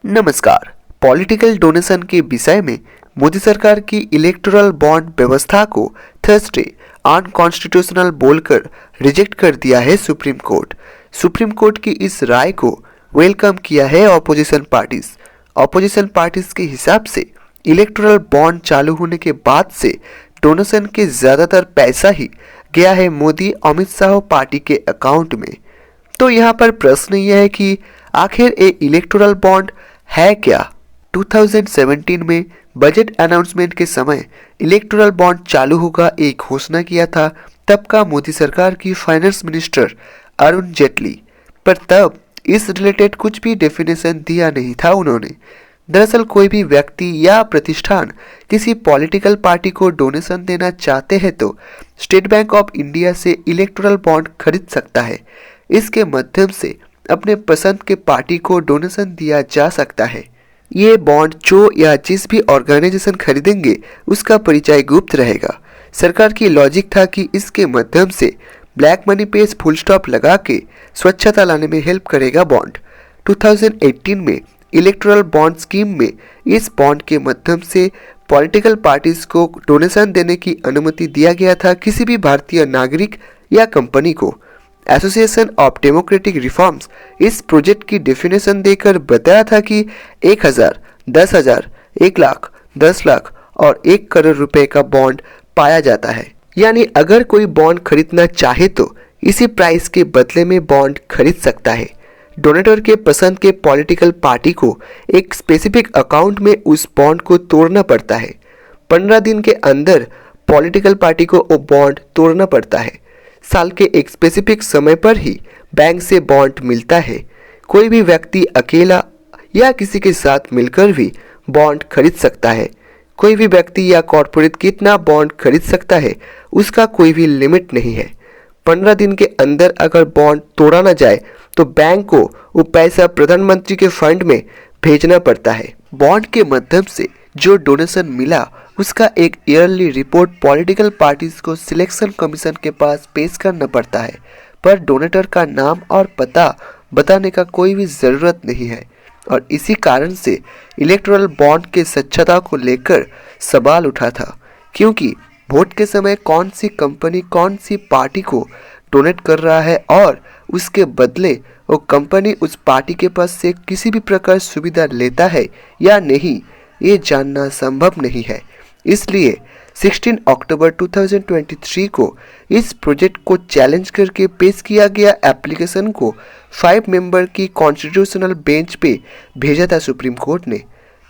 नमस्कार। Political donation के विषय में मोदी सरकार की इलेक्टोरल बॉन्ड व्यवस्था को थर्सडे अनकॉन्स्टिट्यूशनल बोलकर रिजेक्ट कर दिया है सुप्रीम कोर्ट। सुप्रीम कोर्ट की इस राय को वेलकम किया है ऑपोजिशन पार्टीज के हिसाब से इलेक्टोरल बॉन्ड चालू होने के बाद से डोनेशन के ज़्यादातर पैसा ही गया है मोदी अमित शाह पार्टी के अकाउंट में। तो यहाँ पर प्रश्न यह है कि आखिर ये इलेक्टोरल बॉन्ड है क्या। 2017 में बजट अनाउंसमेंट के समय इलेक्टोरल बॉन्ड चालू होगा एक घोषणा किया था तब का मोदी सरकार की फाइनेंस मिनिस्टर अरुण जेटली, पर तब इस रिलेटेड कुछ भी डेफिनेशन दिया नहीं था उन्होंने। दरअसल कोई भी व्यक्ति या प्रतिष्ठान किसी पॉलिटिकल पार्टी को डोनेशन देना चाहते हैं तो स्टेट बैंक ऑफ इंडिया से इलेक्टोरल बॉन्ड खरीद सकता है। इसके माध्यम से अपने पसंद के पार्टी को डोनेशन दिया जा सकता है। ये बॉन्ड जो या जिस भी ऑर्गेनाइजेशन खरीदेंगे उसका परिचय गुप्त रहेगा। सरकार की लॉजिक था कि इसके माध्यम से ब्लैक मनी पे फुल स्टॉप लगा के स्वच्छता लाने में हेल्प करेगा बॉन्ड। 2018 में इलेक्टोरल बॉन्ड स्कीम में इस बॉन्ड के माध्यम से पॉलिटिकल पार्टीज को डोनेशन देने की अनुमति दिया गया था किसी भी भारतीय नागरिक या कंपनी को। एसोसिएशन ऑफ डेमोक्रेटिक रिफॉर्म्स इस प्रोजेक्ट की डेफिनेशन देकर बताया था कि 1000, 10,000, 1 लाख, 10 लाख और 1 करोड़ रुपए का बॉन्ड पाया जाता है। यानी अगर कोई बॉन्ड खरीदना चाहे तो इसी प्राइस के बदले में बॉन्ड खरीद सकता है। डोनेटर के पसंद के पॉलिटिकल पार्टी को एक स्पेसिफिक अकाउंट में उस बॉन्ड को तोड़ना पड़ता है। 15 दिन के अंदर पॉलिटिकल पार्टी को वो बॉन्ड तोड़ना पड़ता है। साल के एक स्पेसिफिक समय पर ही बैंक से बॉन्ड मिलता है। कोई भी व्यक्ति अकेला या किसी के साथ मिलकर भी बॉन्ड खरीद सकता है। कोई भी व्यक्ति या कॉरपोरेट कितना बॉन्ड खरीद सकता है उसका कोई भी लिमिट नहीं है। 15 दिन के अंदर अगर बॉन्ड तोड़ा ना जाए तो बैंक को वो पैसा प्रधानमंत्री के फंड में भेजना पड़ता है। बॉन्ड के माध्यम से जो डोनेशन मिला उसका एक ईयरली रिपोर्ट पॉलिटिकल पार्टीज को सिलेक्शन कमीशन के पास पेश करना पड़ता है, पर डोनेटर का नाम और पता बताने का कोई भी ज़रूरत नहीं है। और इसी कारण से इलेक्टोरल बॉन्ड के सच्चाई को लेकर सवाल उठा था, क्योंकि वोट के समय कौन सी कंपनी कौन सी पार्टी को डोनेट कर रहा है और उसके बदले वो कंपनी उस पार्टी के पास से किसी भी प्रकार सुविधा लेता है या नहीं, ये जानना संभव नहीं है। इसलिए 16 अक्टूबर 2023 को इस प्रोजेक्ट को चैलेंज करके पेश किया गया एप्लीकेशन को 5 मेंबर की कॉन्स्टिट्यूशनल बेंच पे भेजा था सुप्रीम कोर्ट ने।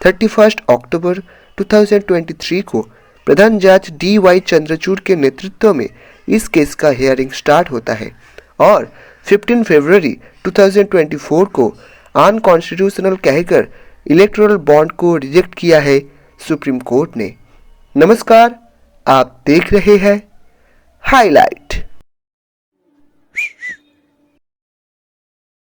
31 अक्टूबर 2023 को प्रधान जज DY चंद्रचूड़ के नेतृत्व में इस केस का हियरिंग स्टार्ट होता है और 15 फरवरी 2024 को अनकॉन्स्टिट्यूशनल कहकर इलेक्टोरल बॉन्ड को रिजेक्ट किया है सुप्रीम कोर्ट ने। नमस्कार, आप देख रहे हैं हाईलाइट।